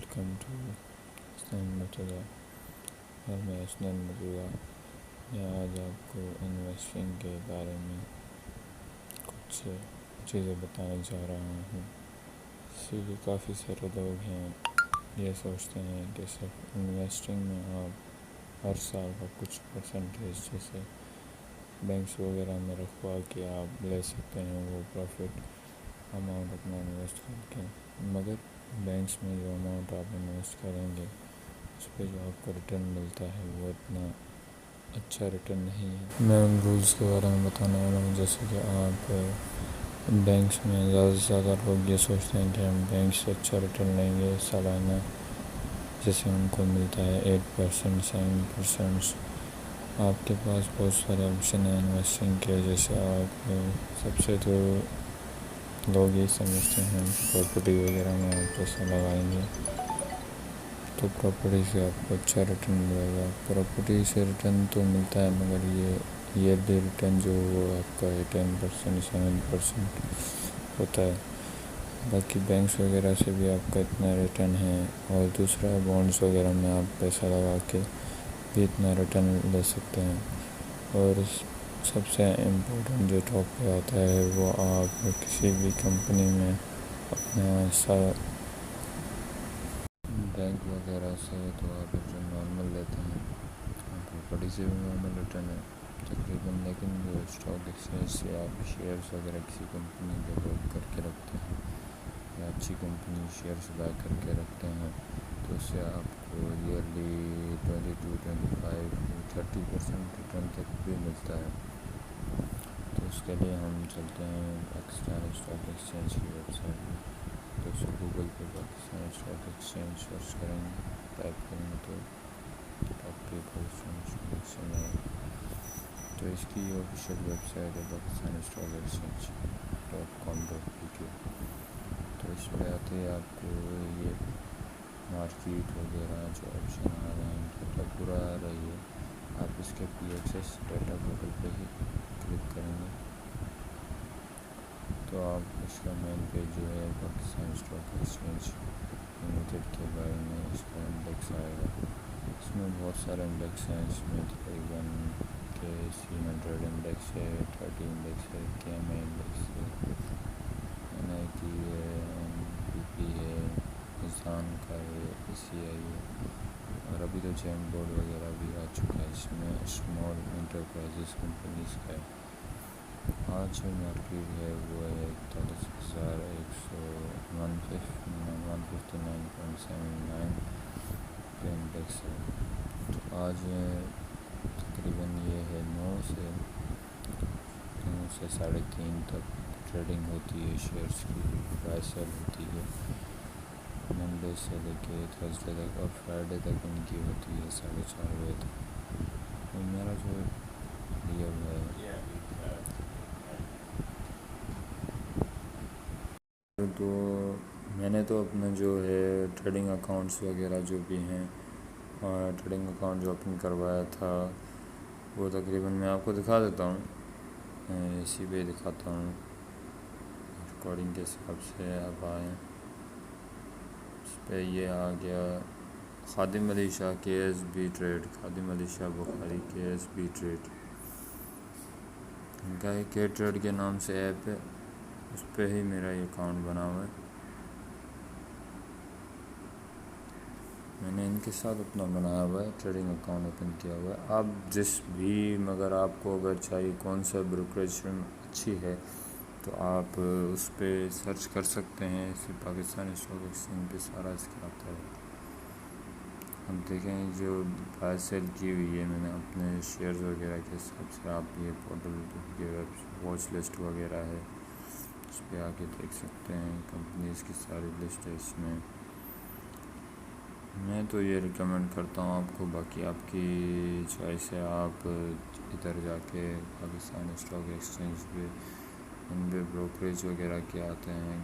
Welcome to متضیٰ اور میں متضیٰ میں آج آپ کو انویسٹنگ کے بارے میں کچھ چیزیں بتانے جا رہا ہوں۔ اسی لیے کافی سارے لوگ ہیں یہ سوچتے ہیں کہ صرف انویسٹنگ میں آپ ہر سال کا کچھ پرسنٹیج جیسے بینکس وغیرہ میں رکھوا کے آپ لے سکتے ہیں وہ پروفٹ اماؤنٹ اپنا انویسٹ کر کے، مگر بینکس میں جو اماؤنٹ آپ انویسٹ کریں گے اس پہ جو آپ کو ریٹرن ملتا ہے وہ اتنا اچھا ریٹرن نہیں ہے۔ میں ان رولز کے بارے میں بتانے والا ہوں، جیسے کہ آپ بینکس میں زیادہ سے زیادہ لوگ یہ سوچتے ہیں کہ ہم بینک سے اچھا ریٹرن لیں گے سالانہ، جیسے ان کو ملتا ہے 8%، 7%۔ آپ کے پاس بہت سارے آپشن ہیں انویسٹنگ کے، جیسے آپ سب سے تو لوگ یہ سمجھتے ہیں پراپرٹی وغیرہ میں آپ پیسہ لگائیں گے تو پراپرٹی سے آپ کو اچھا ریٹرن ملے گا۔ پراپرٹی سے ریٹرن تو ملتا ہے، مگر یہ ایئرلی ریٹرن جو وہ آپ کا 10%، 7% ہوتا ہے۔ باقی بینکس وغیرہ سے بھی آپ کا اتنا ریٹرن ہے، اور دوسرا بانڈس وغیرہ میں آپ پیسہ لگا کے بھی اتنا ریٹرن لے سکتے ہیں۔ اور سب سے امپورٹنٹ جو ٹاپ پہ آتا ہے وہ آپ کسی بھی کمپنی میں اپنا حصہ بینک وغیرہ سے تو آپ ریٹرن نارمل لیتے ہیں، پراپرٹی سے بھی نارمل ریٹرن ہے تقریباً، لیکن جو اسٹاک ایکسچینج سے آپ شیئرز وغیرہ کسی کمپنی کے ہولڈ کر کے رکھتے ہیں یا اچھی کمپنی شیئرز بائی کر کے رکھتے ہیں تو اس سے آپ کو ایئرلی 22، 25، 30% ریٹرن تک بھی ملتا ہے۔ تو اس کے لیے ہم چلتے ہیں پاکستان اسٹاک ایکسچینج کی ویب سائٹ میں، تو اس گوگل پہ پاکستان اسٹاک ایکسچینج سرچ کریں گے، ٹائپ کریں گے تو آپ کے پاکستان اسٹاک ایکسچینج آئے گا۔ تو اس کی آفیشیل ویب سائٹ ہے پاکستان اسٹاک ایکسچینج.com.pk۔ تو اس پہ آتے ہی آپ کو یہ مارکیٹ وغیرہ جو آپشن آ رہے ہیں ڈیٹا پورا آ رہی ہے، آپ اس کے پی ایکسیس ڈیٹا بٹن پہ ہی کلک کریں گے تو آپ اس کا مین پیج جو ہے پاکستان اسٹاک ایکسچینج لمیٹڈ کے بارے میں اس کا انڈیکس آئے گا۔ اس میں بہت سارے انڈیکس ہیں، اس میں تقریباً KC100 انڈیکس ہے، 30 انڈیکس ہے، KMA انڈیکس ہے، NIT ہے، NPP ہے، یحان کا ہے، ECI ہے، اور ابھی تو چین بورڈ وغیرہ بھی آ چکا ہے۔ اس میں اسمال انٹرپرائزز کمپنیز کا ہے۔ آج جو مارکیٹ ہے وہ ہے 41,159.79 پہ انڈیکس ہے۔ تو آج تقریباً یہ ہے 9 سے 3:30 تک ٹریڈنگ ہوتی ہے شیئرز کی، بائی سیل ہوتی ہے منڈے سے لے کے تھرسڈے تک، اور فرائیڈے تک ان کی ہوتی ہے 4:30 بجے تک۔ اور میرا جو لیے ہوا ہے تو میں نے تو اپنا جو ہے ٹریڈنگ اکاؤنٹس وغیرہ جو بھی ہیں، اور ٹریڈنگ اکاؤنٹ جو اپن کروایا تھا وہ تقریباً میں آپ کو دکھا دیتا ہوں، اسی پہ دکھاتا ہوں ریکارڈنگ کے حساب سے۔ اب آئیں اس پہ، یہ آ گیا خادم علی شاہ KSB ٹریڈ، خادم علی شاہ بخاری KSB ٹریڈ، ان کا ہے ٹریڈ کے نام سے ایپ ہے، اس پہ ہی میرا یہ اکاؤنٹ بنا ہوا ہے۔ میں نے ان کے ساتھ اپنا بنایا ہوا ہے، ٹریڈنگ اکاؤنٹ اوپن کیا ہوا ہے۔ آپ جس بھی، مگر آپ کو اگر چاہیے کون سا بروکریج اچھی ہے تو آپ اس پہ سرچ کر سکتے ہیں، اس پاکستان اسٹاک ایکسچینج پہ سارا اس کا آتا ہے۔ اب دیکھیں جو بائی سیل کی ہوئی ہے میں نے اپنے شیئرز وغیرہ کے حساب سے، آپ یہ پورٹل کے واچ لسٹ وغیرہ ہے اس پہ آ کے دیکھ سکتے ہیں، کمپنیز کی ساری لسٹ ہے اس میں۔ میں تو یہ ریکمینڈ کرتا ہوں آپ کو، باقی آپ کی چوائس ہے، آپ ادھر جا کے پاکستان اسٹاک ایکسچینج پہ ان پہ بروکریج وغیرہ کے آتے ہیں۔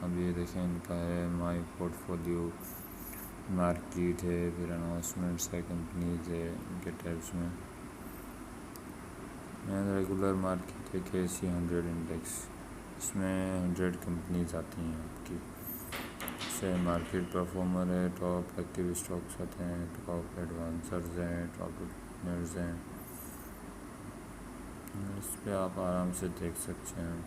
اب یہ دیکھیں ان کا ہے مائی پورٹ فولیو، مارکیٹ ہے، پھر اناؤنسمنٹس ہے، کمپنیز ہے ان کے ٹیبس میں۔ ریگولر مارکیٹ ہے KC100 انڈیکس، اس میں 100 کمپنیز آتی ہیں آپ کی، اس اچھے مارکیٹ پرفارمر ہے، ٹاپ ایکٹیو اسٹاکس آتے ہیں، ٹاپ ایڈوانسرز ہیں، ٹاپ بلینئرز ہیں، اس پہ آپ آرام سے دیکھ سکتے ہیں۔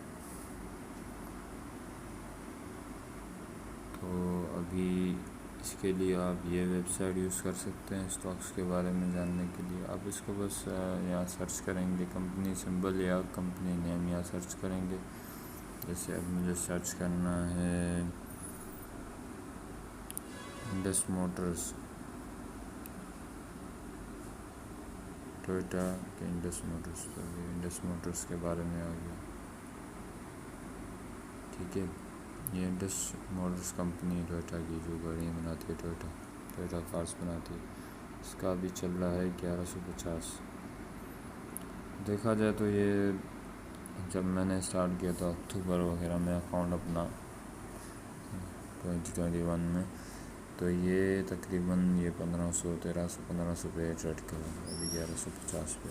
تو ابھی اس کے لیے آپ یہ ویب سائٹ یوز کر سکتے ہیں اسٹاکس کے بارے میں جاننے کے لیے۔ آپ اس کو بس یہاں سرچ کریں گے، کمپنی سمبل یا کمپنی نیم یہاں سرچ کریں گے۔ جیسے اب مجھے سرچ کرنا ہے انڈس موٹرز، ٹوئٹا کے انڈس موٹرز، تو یہ انڈس موٹرز کے بارے میں آ گیا، ٹھیک ہے۔ یہ انڈس موٹرز کمپنی ٹوئٹا کی جو گاڑیاں بناتی ہے، ٹوئٹا کارز بناتی ہے، اس کا بھی چل رہا ہے 1150۔ دیکھا جائے تو یہ جب میں نے اسٹارٹ کیا تھا اکتوبر وغیرہ میں اکاؤنٹ اپنا 2021 میں، تو یہ تقریباً یہ 1500 1300 1500 پہ ٹریڈ کر رہا ہے، ابھی 1150 پہ۔